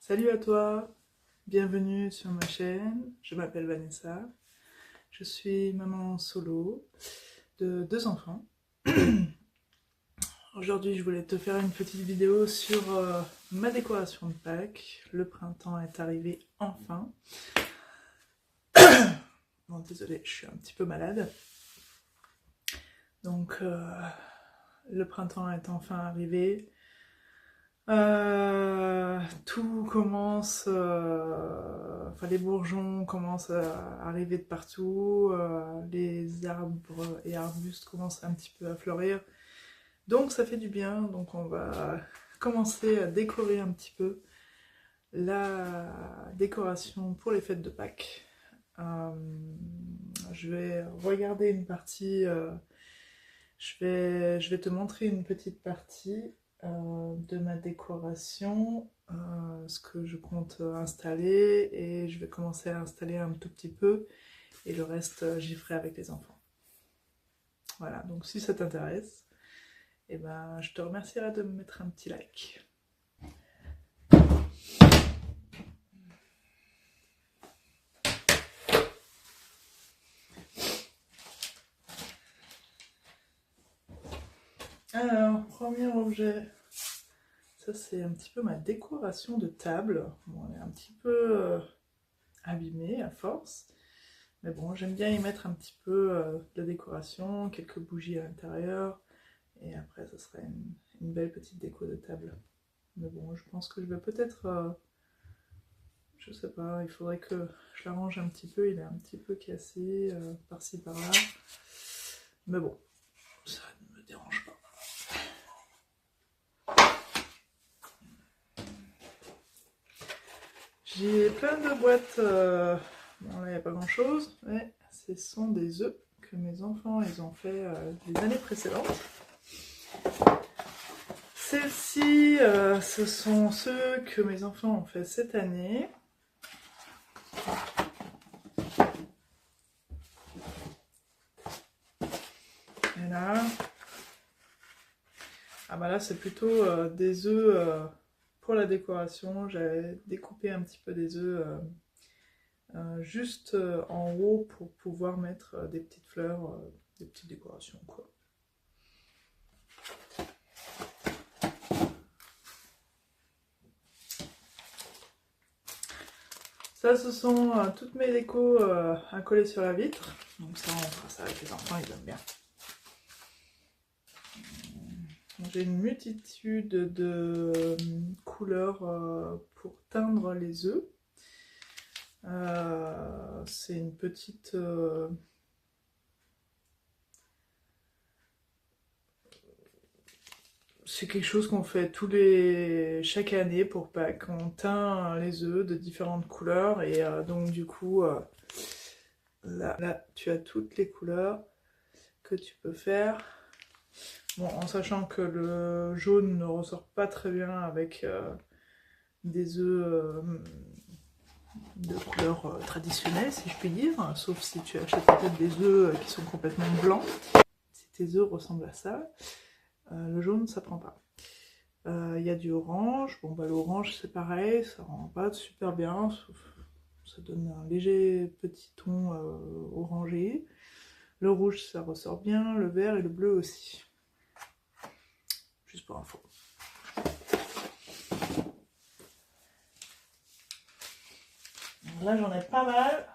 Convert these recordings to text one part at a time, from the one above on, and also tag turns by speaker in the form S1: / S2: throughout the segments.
S1: Salut à toi, bienvenue sur ma chaîne, je m'appelle Vanessa, je suis maman solo de 2 enfants. Aujourd'hui je voulais te faire une petite vidéo sur ma décoration de Pâques. Le printemps est arrivé enfin. Bon, désolée, je suis un petit peu malade. Donc le printemps est enfin arrivé. Tout commence, enfin les bourgeons commencent à arriver de partout, les arbres et arbustes commencent un petit peu à fleurir, donc ça fait du bien. Donc on va commencer à décorer un petit peu la décoration pour les fêtes de Pâques. Je vais regarder une partie, je vais te montrer une petite partie de ma décoration, ce que je compte installer, et je vais commencer à installer un tout petit peu et le reste j'y ferai avec les enfants. Voilà, donc si ça t'intéresse, eh ben, je te remercierai de me mettre un petit like. Alors, premier objet, ça c'est un petit peu ma décoration de table. Bon, elle est un petit peu abîmée à force, mais bon, j'aime bien y mettre un petit peu de la décoration, quelques bougies à l'intérieur, et après ça serait une belle petite déco de table. Mais bon, je pense que je vais peut-être, je sais pas, il faudrait que je l'arrange un petit peu, il est un petit peu cassé par-ci par-là, mais bon, ça ne me dérange pas. J'ai plein de boîtes, bon là il n'y a pas grand chose, mais ce sont des œufs que mes enfants ils ont fait les années précédentes. Celles-ci, ce sont ceux que mes enfants ont fait cette année. Et là, ah bah là c'est plutôt des œufs pour la décoration. J'avais découpé un petit peu des œufs juste en haut pour pouvoir mettre des petites fleurs, des petites décorations quoi. Ça, ce sont toutes mes décos à coller sur la vitre. Donc ça, on fera ça avec les enfants, ils aiment bien. J'ai une multitude de couleurs pour teindre les œufs. C'est une petite... c'est quelque chose qu'on fait chaque année pour Pâques. On teint les œufs de différentes couleurs et donc du coup, là, tu as toutes les couleurs que tu peux faire. Bon, en sachant que le jaune ne ressort pas très bien avec des œufs de couleur traditionnelle, si je puis dire, sauf si tu achètes peut-être des œufs qui sont complètement blancs. Si tes œufs ressemblent à ça, le jaune ça prend pas. Il y a du orange, bon bah l'orange c'est pareil, ça rend pas super bien, sauf ça donne un léger petit ton orangé. Le rouge ça ressort bien, le vert et le bleu aussi. Juste pour info. Là j'en ai pas mal.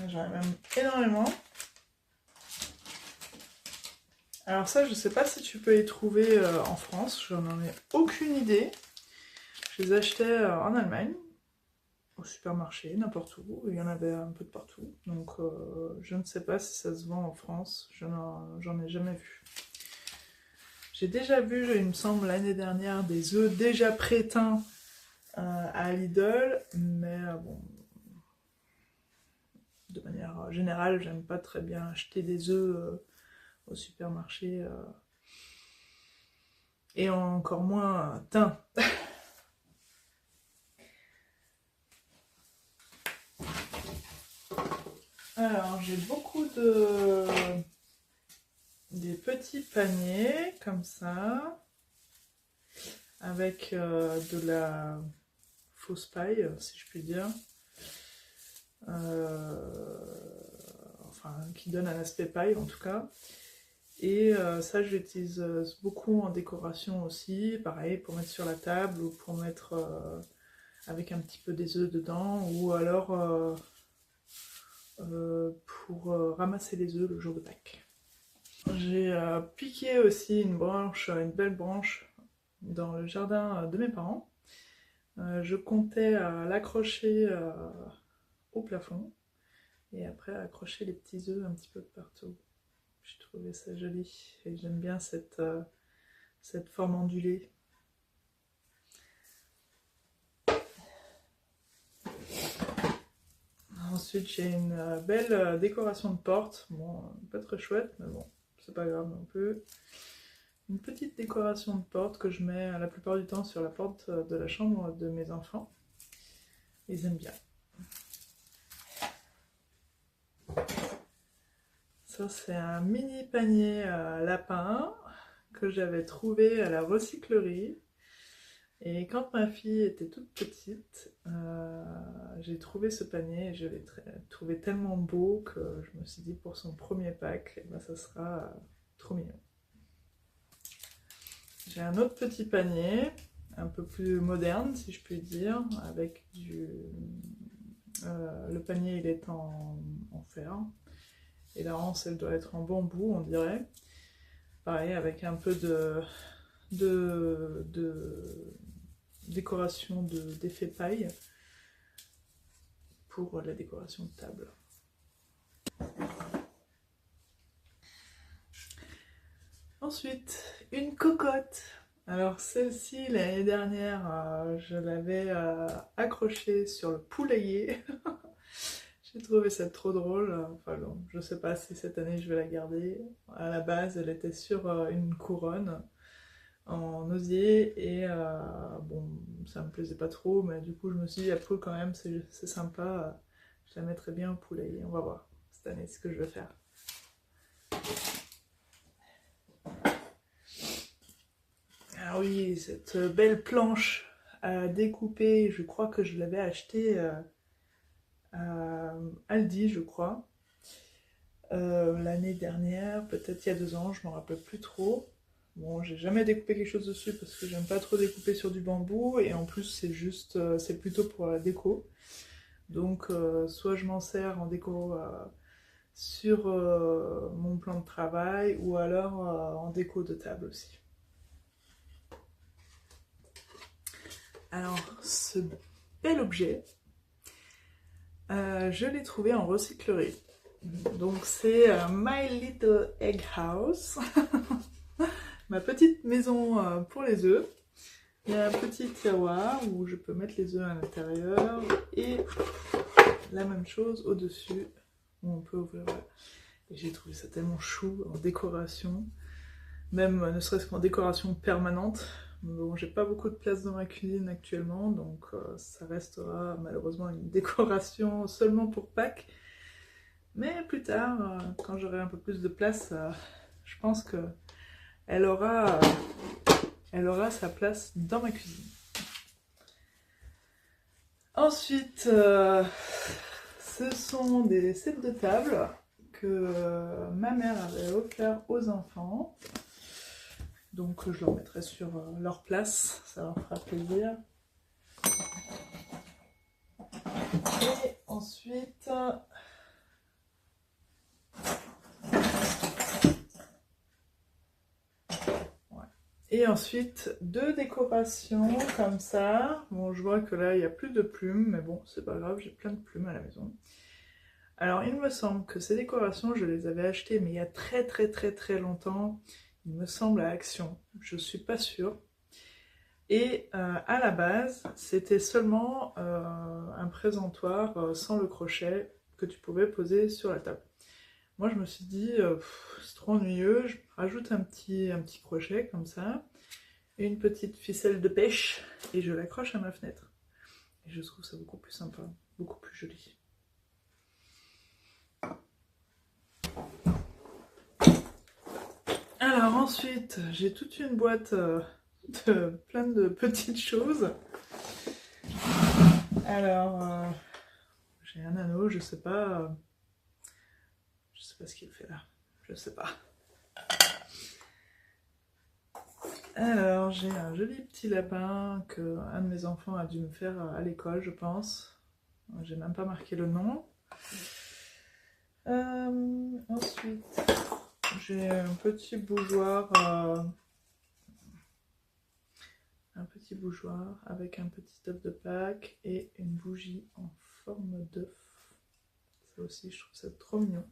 S1: J'en ai même énormément. Alors ça, je sais pas si tu peux les trouver en France, j'en ai aucune idée. Je les achetais en Allemagne, au supermarché, n'importe où, il y en avait un peu de partout. Donc je ne sais pas si ça se vend en France, j'en ai jamais vu. J'ai déjà vu, il me semble, l'année dernière, des œufs déjà pré-teints à Lidl, mais bon, de manière générale, j'aime pas très bien acheter des œufs au supermarché, et encore moins teints. Alors, j'ai beaucoup des petits paniers, comme ça. avec de la fausse paille, si je puis dire. Enfin, qui donne un aspect paille en tout cas. Et ça, je l'utilise beaucoup en décoration aussi, pareil, pour mettre sur la table ou pour mettre avec un petit peu des œufs dedans, ou alors pour ramasser les œufs le jour de Pâques. J'ai piqué aussi une belle branche dans le jardin de mes parents. Je comptais l'accrocher au plafond et après accrocher les petits œufs un petit peu partout. J'ai trouvé ça joli et j'aime bien cette forme ondulée. Ensuite j'ai une belle décoration de porte, bon pas très chouette mais bon c'est pas grave non plus. Une petite décoration de porte que je mets la plupart du temps sur la porte de la chambre de mes enfants. Ils aiment bien. Ça c'est un mini panier lapin que j'avais trouvé à la recyclerie. Et quand ma fille était toute petite, j'ai trouvé ce panier et je l'ai trouvé tellement beau que je me suis dit pour son premier Pâques, eh ben, ça sera trop mignon. J'ai un autre petit panier, un peu plus moderne si je puis dire, avec le panier il est en fer, et la anse elle doit être en bambou on dirait. Pareil avec un peu de décoration d'effet paille pour la décoration de table. Ensuite, une cocotte. Alors celle-ci, l'année dernière, je l'avais accrochée sur le poulailler. J'ai trouvé ça trop drôle. Enfin bon, je sais pas si cette année je vais la garder. À la base, elle était sur une couronne en osier et bon, ça me plaisait pas trop, mais du coup je me suis dit après quand même c'est sympa, je la mettrai bien au poulailler. On va voir cette année ce que je vais faire. Ah oui, cette belle planche à découper, je crois que je l'avais achetée à Aldi, je crois, l'année dernière, peut-être il y a 2 ans, je m'en rappelle plus trop. Bon, j'ai jamais découpé quelque chose dessus parce que j'aime pas trop découper sur du bambou et en plus c'est juste, c'est plutôt pour la déco. Donc soit je m'en sers en déco sur mon plan de travail ou alors en déco de table aussi. Alors ce bel objet, je l'ai trouvé en recyclerie. Donc c'est My Little Egg House. Ma petite maison pour les œufs. Il y a un petit tiroir où je peux mettre les œufs à l'intérieur et la même chose au-dessus où on peut ouvrir. Et j'ai trouvé ça tellement chou en décoration, même ne serait-ce qu'en décoration permanente. Bon, j'ai pas beaucoup de place dans ma cuisine actuellement, donc ça restera malheureusement une décoration seulement pour Pâques. Mais plus tard, quand j'aurai un peu plus de place, je pense que elle aura sa place dans ma cuisine. Ensuite, ce sont des sets de table que ma mère avait offert aux enfants. Donc je leur mettrai sur leur place, ça leur fera plaisir. Et ensuite... Et ensuite, 2 décorations comme ça. Bon, je vois que là, il n'y a plus de plumes, mais bon, c'est pas grave, j'ai plein de plumes à la maison. Alors, il me semble que ces décorations, je les avais achetées, mais il y a très longtemps. Il me semble à Action, je suis pas sûre. Et à la base, c'était seulement un présentoir sans le crochet que tu pouvais poser sur la table. Moi, je me suis dit, c'est trop ennuyeux, je rajoute un petit crochet comme ça, et une petite ficelle de pêche, et je l'accroche à ma fenêtre. Et je trouve ça beaucoup plus sympa, beaucoup plus joli. Alors ensuite, j'ai toute une boîte plein de petites choses. Alors, j'ai un anneau, je sais pas ce qu'il fait là, je sais pas. Alors, j'ai un joli petit lapin que un de mes enfants a dû me faire à l'école, je pense. J'ai même pas marqué le nom. Ensuite, j'ai un petit bougeoir avec un petit œuf de Pâques et une bougie en forme d'œuf. Ça aussi, je trouve ça trop mignon.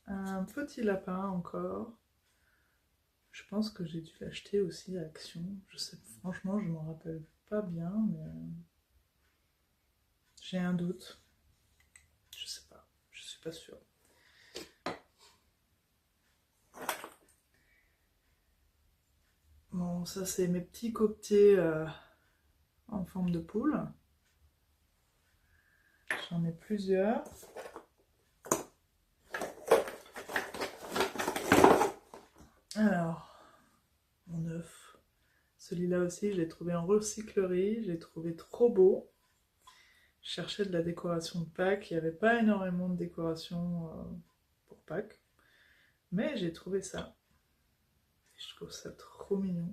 S1: Un petit lapin encore. Je pense que j'ai dû l'acheter aussi à Action. Je sais, franchement, je m'en rappelle pas bien, mais j'ai un doute. Je sais pas, je suis pas sûre. Bon, ça c'est mes petits coquetiers en forme de poule. J'en ai plusieurs. Alors, mon œuf. Celui-là aussi, je l'ai trouvé en recyclerie. Je l'ai trouvé trop beau. Je cherchais de la décoration de Pâques. Il n'y avait pas énormément de décoration pour Pâques. Mais j'ai trouvé ça. Je trouve ça trop mignon.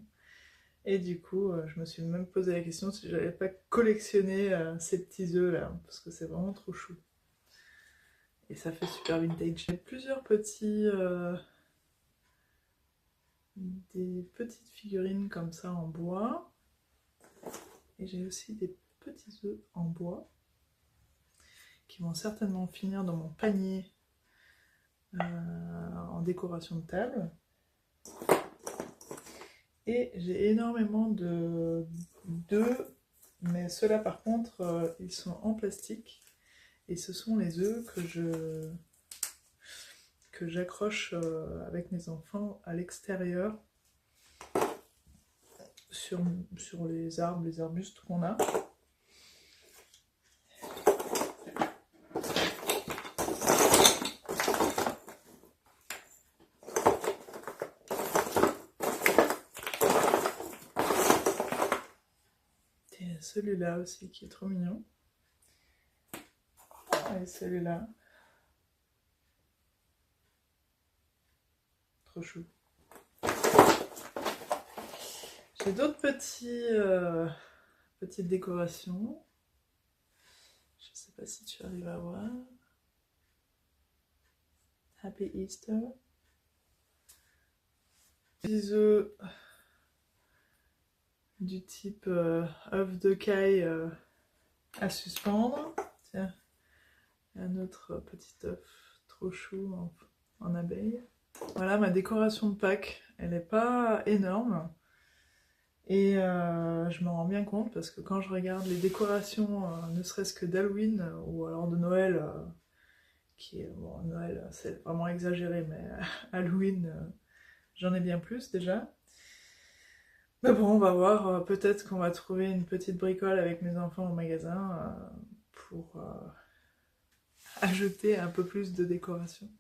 S1: Et du coup, je me suis même posé la question si j'allais pas collectionner ces petits œufs là, parce que c'est vraiment trop chou. Et ça fait super vintage. J'ai plusieurs petits, des petites figurines comme ça en bois. Et j'ai aussi des petits œufs en bois qui vont certainement finir dans mon panier en décoration de table. Et j'ai énormément d'œufs, mais ceux-là par contre, ils sont en plastique. Et ce sont les œufs que j'accroche avec mes enfants à l'extérieur sur les arbres, les arbustes qu'on a. Et celui-là aussi qui est trop mignon. Et celui-là. Trop chou. J'ai d'autres petites décorations. Je ne sais pas si tu arrives à voir. Happy Easter. Des œufs du type œuf de caille à suspendre. Tiens, un autre petit œuf trop chou en abeille. Voilà ma décoration de Pâques. Elle n'est pas énorme. Et je me rends bien compte parce que quand je regarde les décorations, ne serait-ce que d'Halloween ou alors de Noël, qui est, bon, Noël c'est vraiment exagéré, mais Halloween, j'en ai bien plus déjà. Mais bon, on va voir, peut-être qu'on va trouver une petite bricole avec mes enfants au magasin pour ajouter un peu plus de décoration.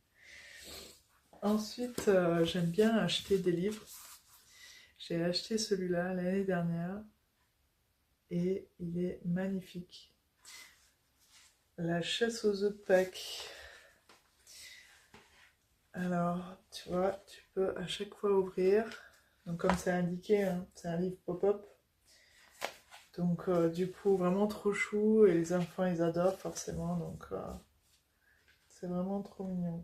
S1: Ensuite, j'aime bien acheter des livres. J'ai acheté celui-là l'année dernière et il est magnifique. La chasse aux œufs de Pâques. Alors, tu vois, tu peux à chaque fois ouvrir. Donc comme c'est indiqué, hein, c'est un livre pop-up. Donc du coup, vraiment trop chou. Et les enfants, ils adorent forcément. Donc c'est vraiment trop mignon.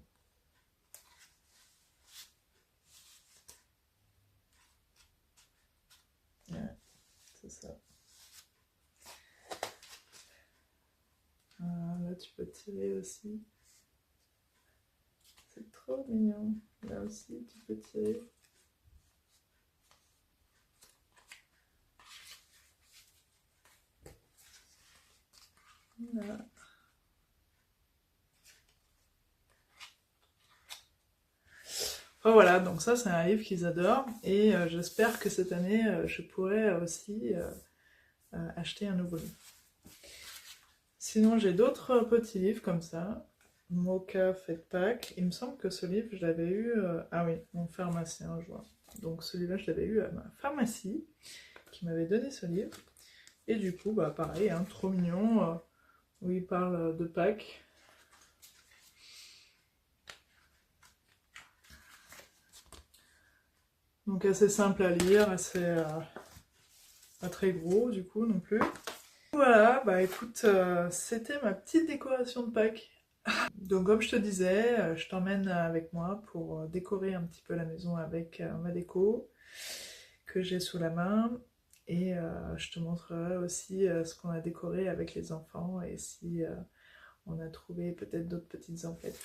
S1: Ouais, c'est ça. Là, tu peux tirer aussi. C'est trop mignon. Là aussi, tu peux tirer. Voilà. Enfin, voilà, donc ça c'est un livre qu'ils adorent et j'espère que cette année je pourrai aussi acheter un nouveau livre. Sinon j'ai d'autres petits livres comme ça. Mocha Fête Pâques. Il me semble que ce livre, je l'avais eu... ah oui, mon pharmacien, je vois. Donc celui-là, je l'avais eu à ma pharmacie, qui m'avait donné ce livre. Et du coup, bah pareil, hein, trop mignon, où il parle de Pâques. Donc assez simple à lire, assez pas très gros du coup non plus. Voilà, bah écoute, c'était ma petite décoration de Pâques. Donc comme je te disais, je t'emmène avec moi pour décorer un petit peu la maison avec ma déco que j'ai sous la main. Et je te montrerai aussi ce qu'on a décoré avec les enfants et si on a trouvé peut-être d'autres petites emplettes.